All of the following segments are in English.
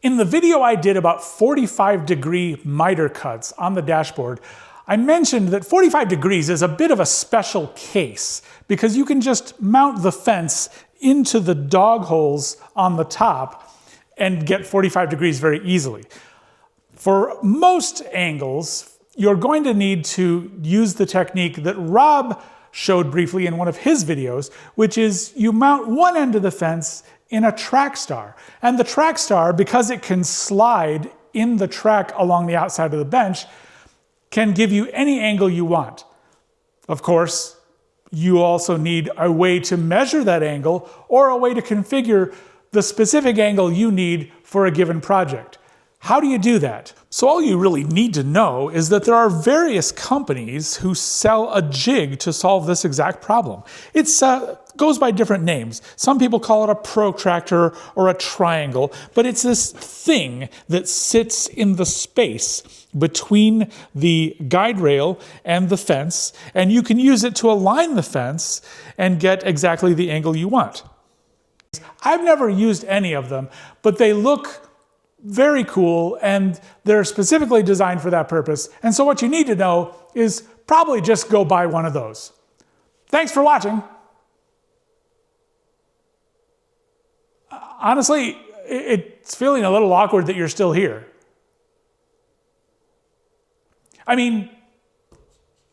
In the video I did about 45-degree miter cuts on the dashboard, I mentioned that 45 degrees is a bit of a special case because you can just mount the fence into the dog holes on the top and get 45 degrees very easily. For most angles, you're going to need to use the technique that Rob showed briefly in one of his videos, which is you mount one end of the fence in a track star. And the track star, because it can slide in the track along the outside of the bench, can give you any angle you want. Of course, you also need a way to measure that angle or a way to configure the specific angle you need for a given project. How do you do that? So all you really need to know is that there are various companies who sell a jig to solve this exact problem. It goes by different names. Some people call it a protractor or a triangle, but it's this thing that sits in the space between the guide rail and the fence, and you can use it to align the fence and get exactly the angle you want. I've never used any of them, but they look very cool and they're specifically designed for that purpose. And so what you need to know is probably just go buy one of those. Thanks for watching. Honestly, it's feeling a little awkward that you're still here. I mean,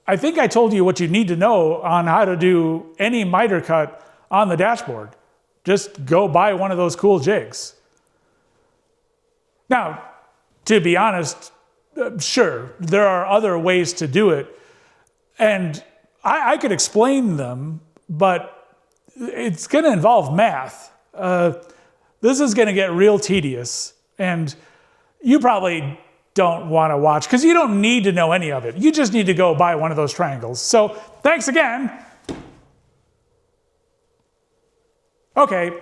I think I told you what you need to know on how to do any miter cut on the dashboard. Just go buy one of those cool jigs. Now, to be honest, sure, there are other ways to do it, and I could explain them, but it's going to involve math. This is going to get real tedious, and you probably don't want to watch, because you don't need to know any of it. You just need to go buy one of those triangles. So, thanks again. Okay.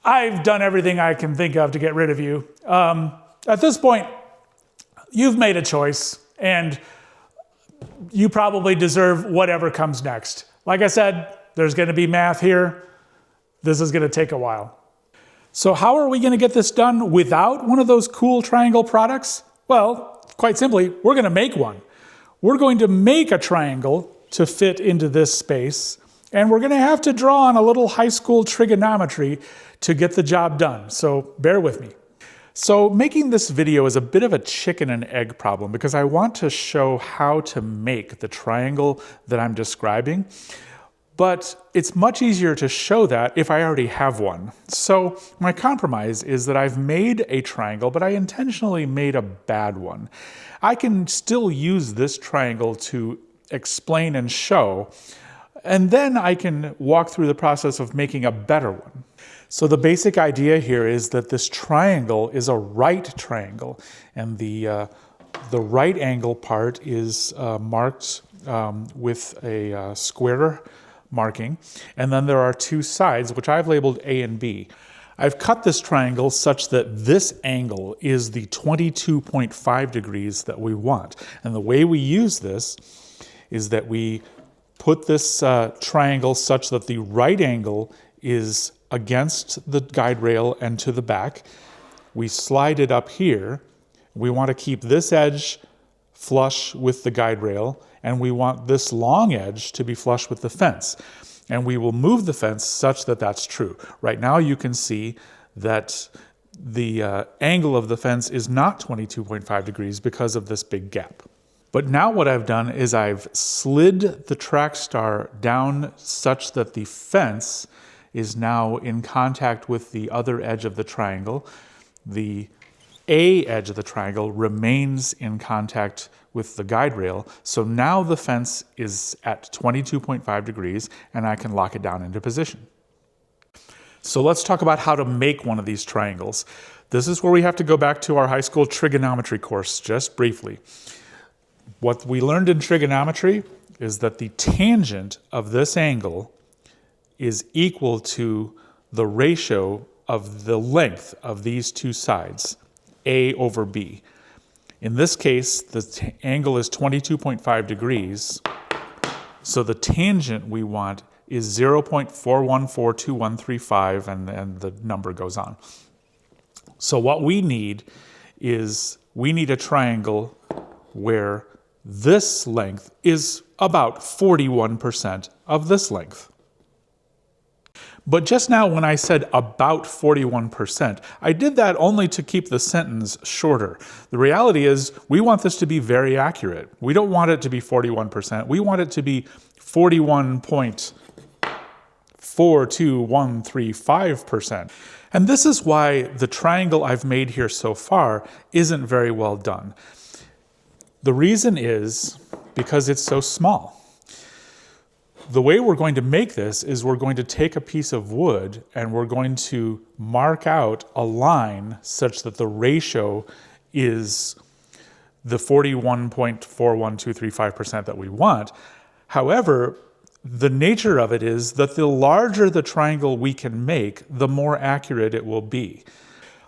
I've done everything I can think of to get rid of you. At this point, you've made a choice, and you probably deserve whatever comes next. Like I said, there's going to be math here. This is going to take a while. So how are we going to get this done without one of those cool triangle products? Well, quite simply, we're going to make one. We're going to make a triangle to fit into this space, and we're going to have to draw on a little high school trigonometry to get the job done, so bear with me. So making this video is a bit of a chicken and egg problem because I want to show how to make the triangle that I'm describing, but it's much easier to show that if I already have one. So my compromise is that I've made a triangle, but I intentionally made a bad one. I can still use this triangle to explain and show, and then I can walk through the process of making a better one. So the basic idea here is that this triangle is a right triangle, and the right angle part is marked with a square marking, and then there are two sides, which I've labeled A and B. I've cut this triangle such that this angle is the 22.5 degrees that we want. And the way we use this is that we put this triangle such that the right angle is against the guide rail and to the back. We slide it up here. We want to keep this edge flush with the guide rail, and we want this long edge to be flush with the fence. And we will move the fence such that that's true. Right now you can see that the angle of the fence is not 22.5 degrees because of this big gap. But now what I've done is I've slid the track star down such that the fence is now in contact with the other edge of the triangle. The A edge of the triangle remains in contact with the guide rail. So now the fence is at 22.5 degrees and I can lock it down into position. So let's talk about how to make one of these triangles. This is where we have to go back to our high school trigonometry course just briefly. What we learned in trigonometry is that the tangent of this angle is equal to the ratio of the length of these two sides, A over B. In this case, the angle is 22.5 degrees, so the tangent we want is 0.4142135, and the number goes on. So what we need is we need a triangle where this length is about 41% of this length. But just now when I said about 41%, I did that only to keep the sentence shorter. The reality is we want this to be very accurate. We don't want it to be 41%. We want it to be 41.42135%. And this is why the triangle I've made here so far isn't very well done. The reason is because it's so small. The way we're going to make this is we're going to take a piece of wood and we're going to mark out a line such that the ratio is the 41.41235% that we want. However, the nature of it is that the larger the triangle we can make, the more accurate it will be.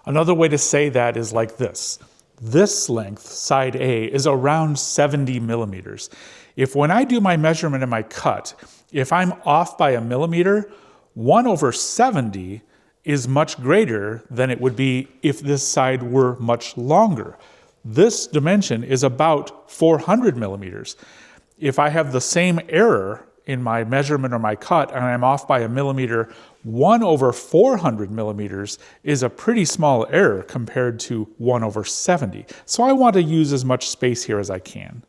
Another way to say that is like this. This length, side A, is around 70 millimeters. If when I do my measurement and my cut, if I'm off by a millimeter, 1/70 is much greater than it would be if this side were much longer. This dimension is about 400 millimeters. If I have the same error in my measurement or my cut and I'm off by a millimeter, 1/400 millimeters is a pretty small error compared to 1/70. So I want to use as much space here as I can.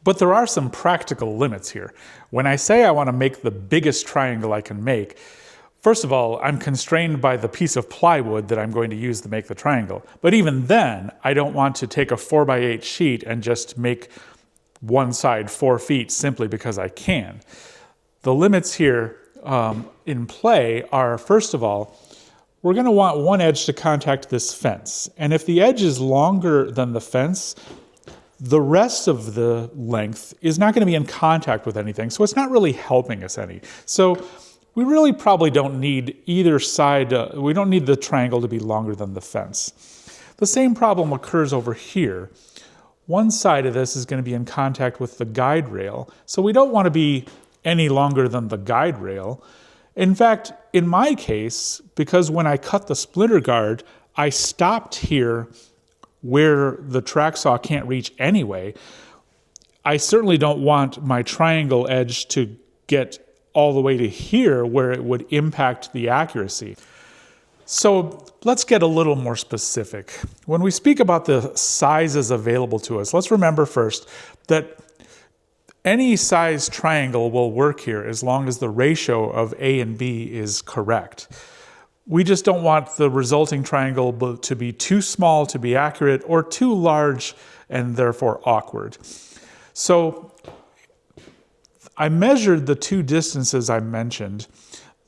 But there are some practical limits here. When I say I want to make the biggest triangle I can make, first of all, I'm constrained by the piece of plywood that I'm going to use to make the triangle. But even then, I don't want to take a 4x8 sheet and just make one side 4 feet simply because I can. The limits here in play are, first of all, we're going to want one edge to contact this fence. And if the edge is longer than the fence, the rest of the length is not going to be in contact with anything, so it's not really helping us any. So we really probably don't need either side, we don't need the triangle to be longer than the fence. The same problem occurs over here. One side of this is going to be in contact with the guide rail, so we don't want to be any longer than the guide rail. In fact, in my case, because when I cut the splinter guard, I stopped here where the track saw can't reach anyway, I certainly don't want my triangle edge to get all the way to here where it would impact the accuracy. So let's get a little more specific. When we speak about the sizes available to us, let's remember first that any size triangle will work here as long as the ratio of A and B is correct. We just don't want the resulting triangle to be too small to be accurate or too large and therefore awkward. So I measured the two distances I mentioned.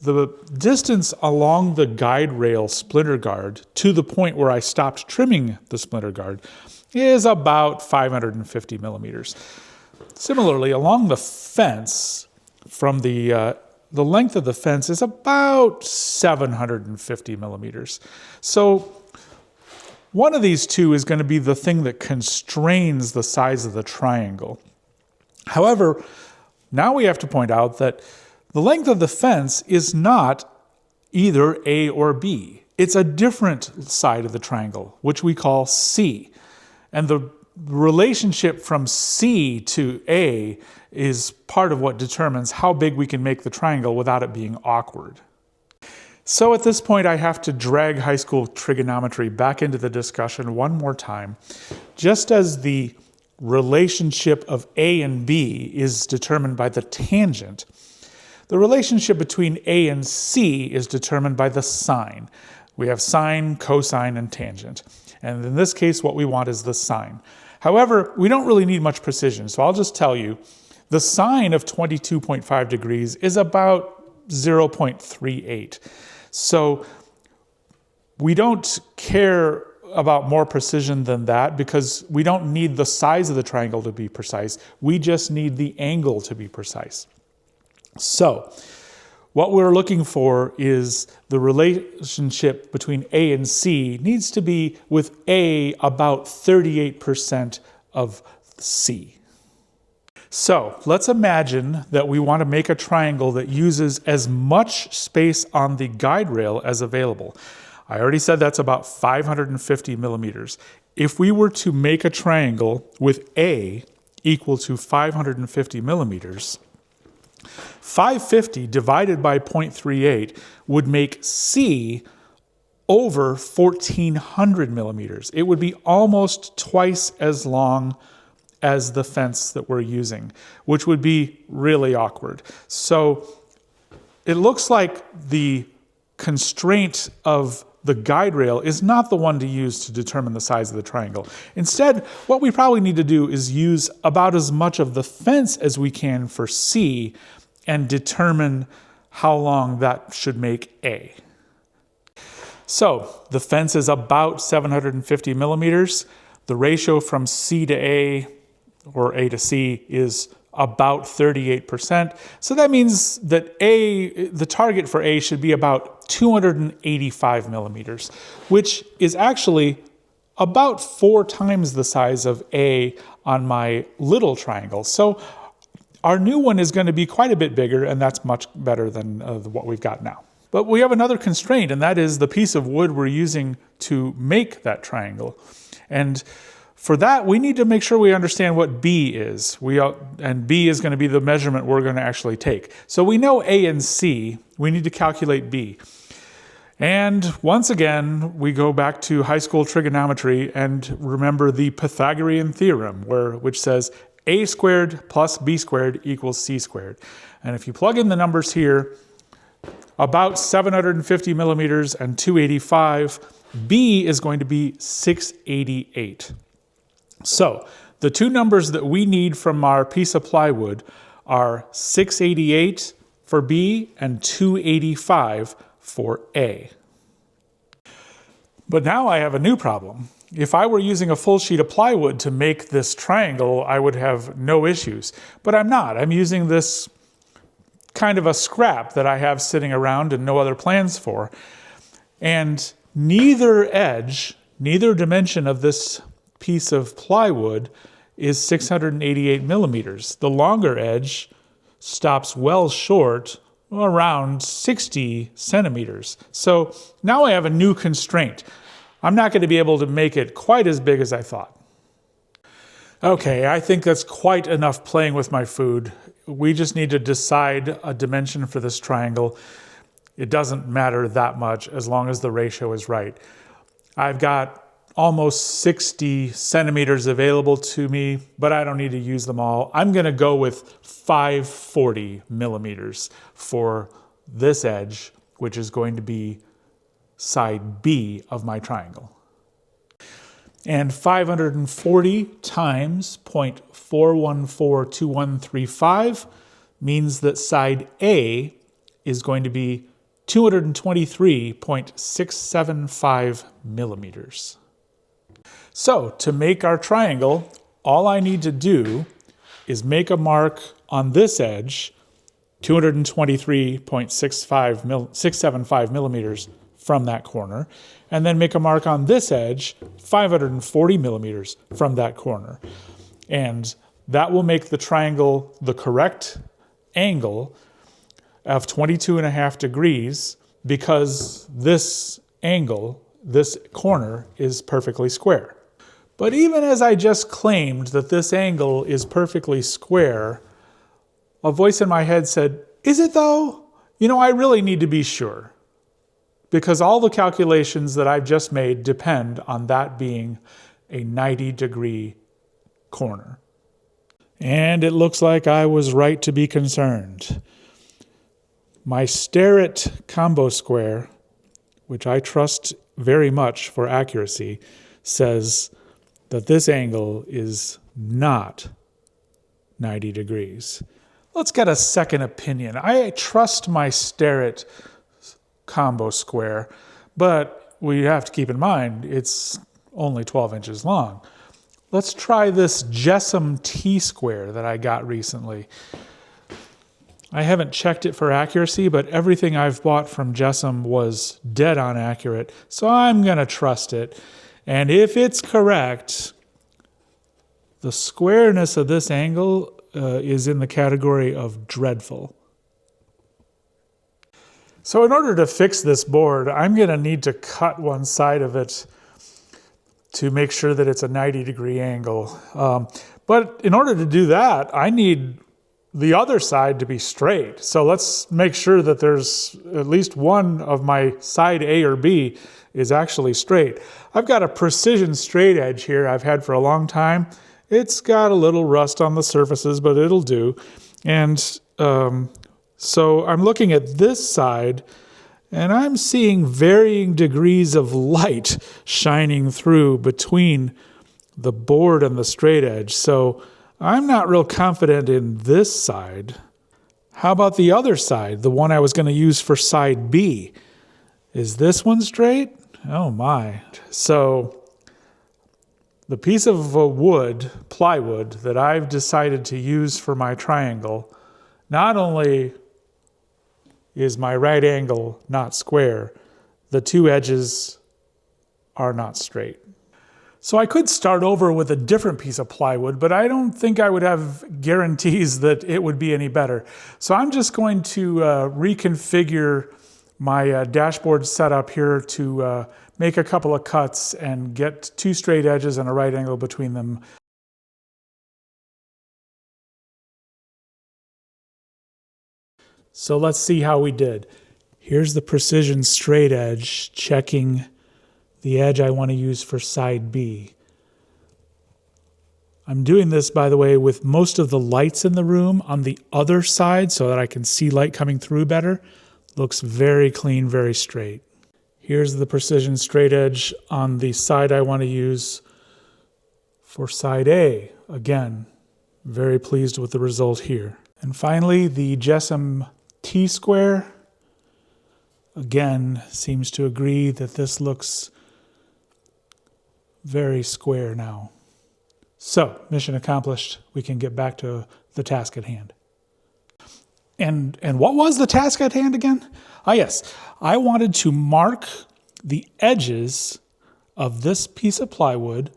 The distance along the guide rail splinter guard to the point where I stopped trimming the splinter guard is about 550 millimeters. Similarly, along the fence from the length of the fence is about 750 millimeters. So one of these two is going to be the thing that constrains the size of the triangle. However, now we have to point out that the length of the fence is not either A or B. It's a different side of the triangle, which we call C. And the relationship from C to A is part of what determines how big we can make the triangle without it being awkward. So at this point, I have to drag high school trigonometry back into the discussion one more time. Just as the relationship of A and B is determined by the tangent, the relationship between A and C is determined by the sine. We have sine, cosine, and tangent. And in this case, what we want is the sine. However, we don't really need much precision, so I'll just tell you, the sine of 22.5 degrees is about 0.38. So we don't care about more precision than that because we don't need the size of the triangle to be precise. We just need the angle to be precise. So what we're looking for is the relationship between A and C needs to be with A about 38% of C. So let's imagine that we want to make a triangle that uses as much space on the guide rail as available. I already said that's about 550 millimeters. If we were to make a triangle with A equal to 550 millimeters, 550 divided by 0.38 would make C over 1400 millimeters. It would be almost twice as long as the fence that we're using, which would be really awkward. So it looks like the constraint of the guide rail is not the one to use to determine the size of the triangle. Instead, what we probably need to do is use about as much of the fence as we can for C and determine how long that should make A. So the fence is about 750 millimeters. The ratio from C to A, or A to C, is about 38%. So that means that the target for A should be about 285 millimeters, which is actually about 4 times the size of A on my little triangle. So our new one is going to be quite a bit bigger, and that's much better than what we've got now. But we have another constraint, and that is the piece of wood we're using to make that triangle. And for that, we need to make sure we understand what B is. And B is going to be the measurement we're going to actually take. So we know A and C. We need to calculate B. And once again, we go back to high school trigonometry and remember the Pythagorean Theorem, which says A squared plus B squared equals C squared. And if you plug in the numbers here, about 750 millimeters and 285, B is going to be 688. So the two numbers that we need from our piece of plywood are 688 for B and 285 for A. But now I have a new problem. If I were using a full sheet of plywood to make this triangle, I would have no issues. But I'm not. I'm using this kind of a scrap that I have sitting around and no other plans for. And neither dimension of this piece of plywood is 688 millimeters. The longer edge stops well short, around 60 centimeters. So now I have a new constraint. I'm not going to be able to make it quite as big as I thought. Okay, I think that's quite enough playing with my food. We just need to decide a dimension for this triangle. It doesn't matter that much as long as the ratio is right. I've got almost 60 centimeters available to me, but I don't need to use them all. I'm going to go with 540 millimeters for this edge, which is going to be side B of my triangle. And 540 times 0.4142135 means that side A is going to be 223.675 millimeters. So to make our triangle, all I need to do is make a mark on this edge, 223.675 millimeters from that corner, and then make a mark on this edge, 540 millimeters from that corner. And that will make the triangle the correct angle of 22.5 degrees because this angle, this corner, is perfectly square. But even as I just claimed that this angle is perfectly square, a voice in my head said, "Is it though? You know, I really need to be sure." Because all the calculations that I've just made depend on that being a 90-degree corner. And it looks like I was right to be concerned. My Starrett combo square, which I trust very much for accuracy, says that this angle is not 90 degrees. Let's get a second opinion. I trust my Starrett combo square, but we have to keep in mind it's only 12 inches long. Let's try this Jessam T-square that I got recently. I haven't checked it for accuracy, but everything I've bought from Jessam was dead on accurate, so I'm going to trust it. And if it's correct, the squareness of this angle is in the category of dreadful. So in order to fix this board, I'm going to need to cut one side of it to make sure that it's a 90-degree angle. But in order to do that, I need the other side to be straight. So let's make sure that there's at least one of my side A or B is actually straight. I've got a precision straight edge here I've had for a long time. It's got a little rust on the surfaces, but it'll do. And so I'm looking at this side, and I'm seeing varying degrees of light shining through between the board and the straight edge. So I'm not real confident in this side. How about the other side, the one I was going to use for side B? Is this one straight? Oh my. So the piece of wood, plywood, that I've decided to use for my triangle, not only is my right angle not square, the two edges are not straight. So I could start over with a different piece of plywood, but I don't think I would have guarantees that it would be any better. So I'm just going to reconfigure my dashboard setup here to make a couple of cuts and get two straight edges and a right angle between them. So let's see how we did. Here's the precision straight edge, checking the edge I want to use for side B. I'm doing this, by the way, with most of the lights in the room on the other side so that I can see light coming through better. Looks very clean, very straight. Here's the precision straight edge on the side I want to use for side A. Again, very pleased with the result here. And finally, the GESM T-square, again, seems to agree that this looks very square now. So, mission accomplished. We can get back to the task at hand. And what was the task at hand again? Ah, yes. I wanted to mark the edges of this piece of plywood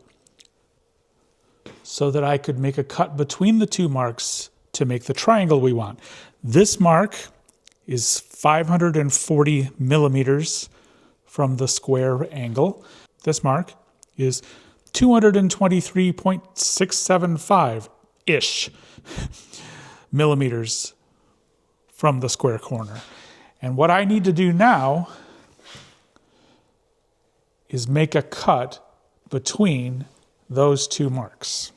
so that I could make a cut between the two marks to make the triangle we want. This mark is 540 millimeters from the square angle. This mark is 223.675-ish millimeters from the square corner. And what I need to do now is make a cut between those two marks.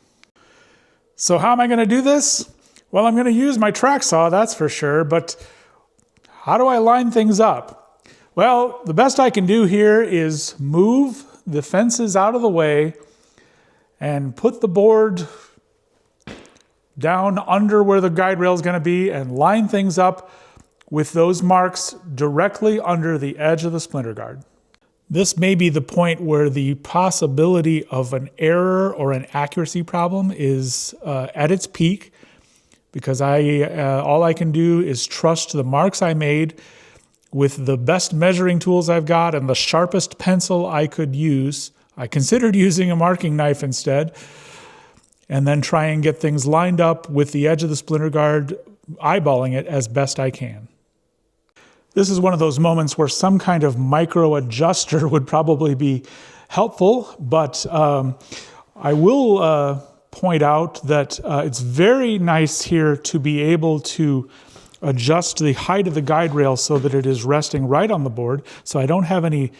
So how am I going to do this? Well, I'm going to use my track saw, that's for sure, but how do I line things up? Well, the best I can do here is move the fences out of the way and put the board down under where the guide rail is going to be and line things up with those marks directly under the edge of the splinter guard. This may be the point where the possibility of an error or an accuracy problem is at its peak, because all I can do is trust the marks I made with the best measuring tools I've got and the sharpest pencil I could use. I considered using a marking knife instead, and then try and get things lined up with the edge of the splinter guard, eyeballing it as best I can. This is one of those moments where some kind of micro adjuster would probably be helpful, but I will point out that it's very nice here to be able to adjust the height of the guide rail so that it is resting right on the board, so I don't have any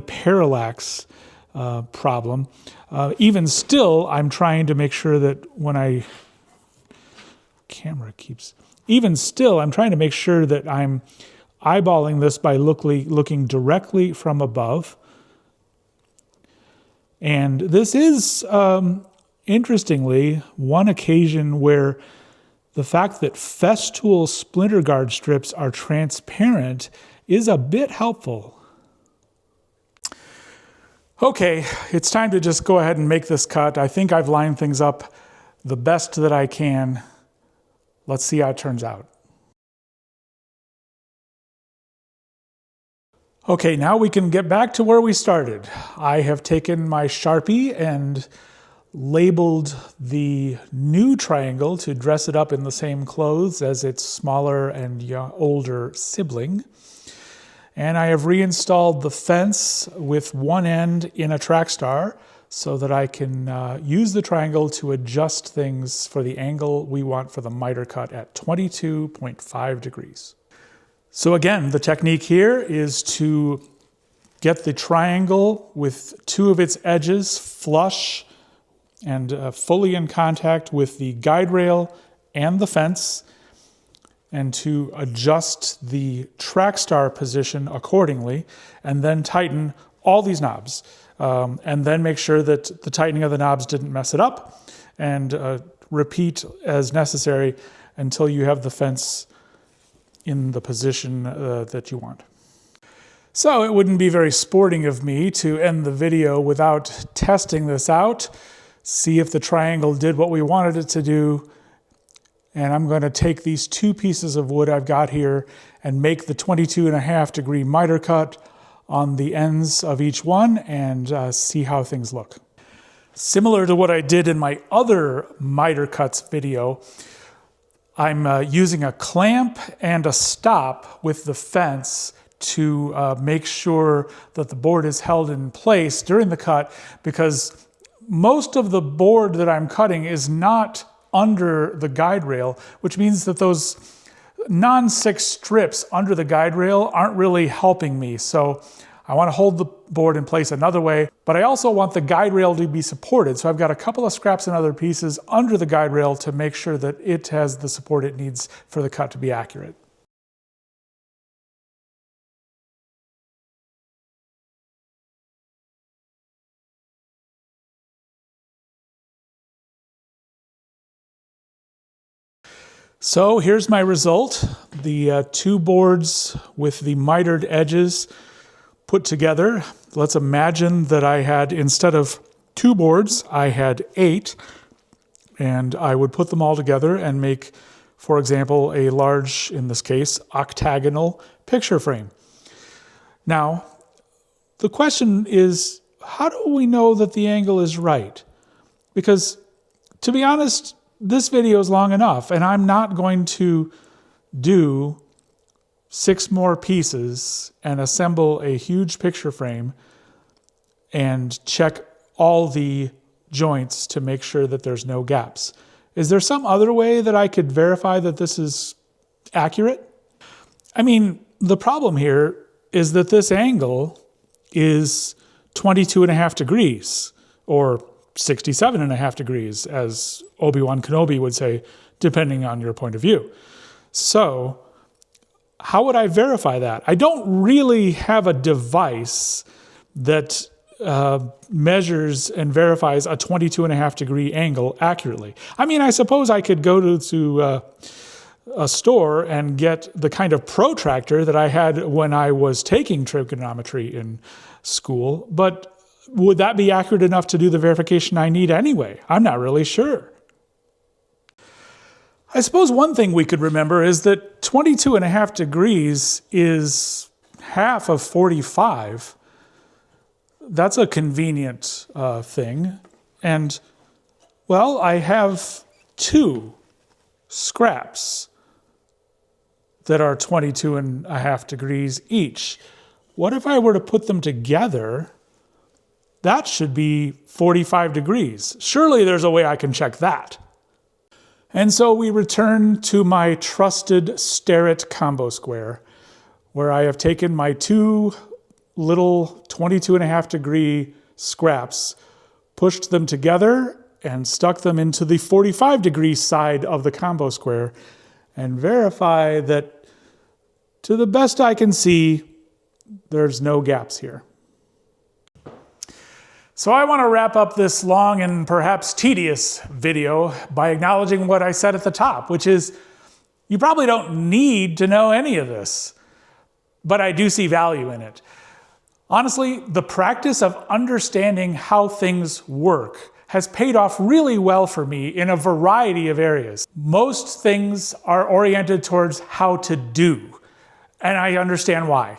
parallax problem. Even still, I'm trying to make sure that I'm trying to make sure that I'm eyeballing this by looking directly from above. And this is, interestingly, one occasion where the fact that Festool splinter guard strips are transparent is a bit helpful. Okay, it's time to just go ahead and make this cut. I think I've lined things up the best that I can. Let's see how it turns out. Okay, now we can get back to where we started. I have taken my Sharpie and labeled the new triangle to dress it up in the same clothes as its smaller and older sibling. And I have reinstalled the fence with one end in a track star so that I can use the triangle to adjust things for the angle we want for the miter cut at 22.5 degrees. So again, the technique here is to get the triangle with two of its edges flush and fully in contact with the guide rail and the fence, and to adjust the track star position accordingly, and then tighten all these knobs. And then make sure that the tightening of the knobs didn't mess it up, and repeat as necessary until you have the fence in the position that you want. So it wouldn't be very sporting of me to end the video without testing this out, see if the triangle did what we wanted it to do. And I'm going to take these two pieces of wood I've got here and make the 22.5 degree miter cut on the ends of each one and see how things look. Similar to what I did in my other miter cuts video, I'm using a clamp and a stop with the fence to make sure that the board is held in place during the cut, because most of the board that I'm cutting is not under the guide rail, which means that those non-stick strips under the guide rail aren't really helping me. So I want to hold the board in place another way, but I also want the guide rail to be supported. So I've got a couple of scraps and other pieces under the guide rail to make sure that it has the support it needs for the cut to be accurate. So here's my result. The two boards with the mitered edges put together. Let's imagine that I had, instead of 2 boards, I had 8, and I would put them all together and make, for example, a large, in this case, octagonal picture frame. Now, the question is, how do we know that the angle is right? Because, to be honest, this video is long enough, and I'm not going to do 6 more pieces and assemble a huge picture frame and check all the joints to make sure that there's no gaps. Is there some other way that I could verify that this is accurate? I mean, the problem here is that this angle is 22.5 degrees, or 67.5 degrees, as Obi-Wan Kenobi would say, depending on your point of view. So, how would I verify that? I don't really have a device that measures and verifies a 22.5 degree angle accurately. I mean, I suppose I could go to a store and get the kind of protractor that I had when I was taking trigonometry in school, but would that be accurate enough to do the verification I need anyway? I'm not really sure. I suppose one thing we could remember is that 22.5 degrees is half of 45. That's a convenient thing. And, well, I have 2 scraps that are 22.5 degrees each. What if I were to put them together? That should be 45 degrees. Surely there's a way I can check that. And so we return to my trusted Starrett combo square, where I have taken my 2 little 22.5 degree scraps, pushed them together, and stuck them into the 45 degree side of the combo square, and verify that, to the best I can see, there's no gaps here. So I want to wrap up this long and perhaps tedious video by acknowledging what I said at the top, which is you probably don't need to know any of this, but I do see value in it. Honestly, the practice of understanding how things work has paid off really well for me in a variety of areas. Most things are oriented towards how to do, and I understand why.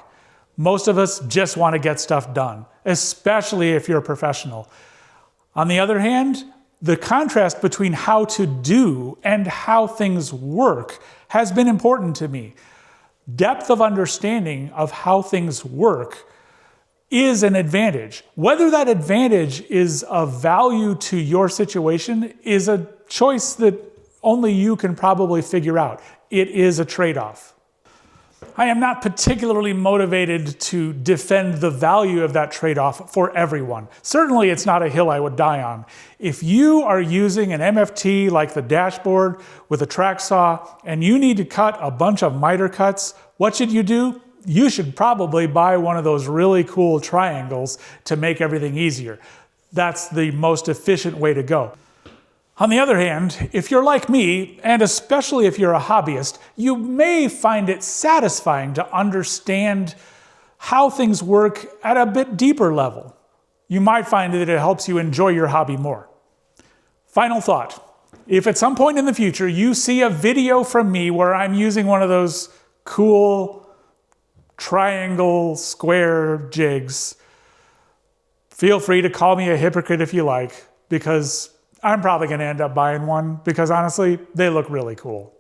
Most of us just want to get stuff done, especially if you're a professional. On the other hand, the contrast between how to do and how things work has been important to me. Depth of understanding of how things work is an advantage. Whether that advantage is of value to your situation is a choice that only you can probably figure out. It is a trade-off. I am not particularly motivated to defend the value of that trade-off for everyone. Certainly it's not a hill I would die on. If you are using an MFT like the dashboard with a track saw and you need to cut a bunch of miter cuts, what should you do? You should probably buy one of those really cool triangles to make everything easier. That's the most efficient way to go. On the other hand, if you're like me, and especially if you're a hobbyist, you may find it satisfying to understand how things work at a bit deeper level. You might find that it helps you enjoy your hobby more. Final thought. If at some point in the future you see a video from me where I'm using one of those cool triangle square jigs, feel free to call me a hypocrite if you like, because I'm probably going to end up buying one because honestly, they look really cool.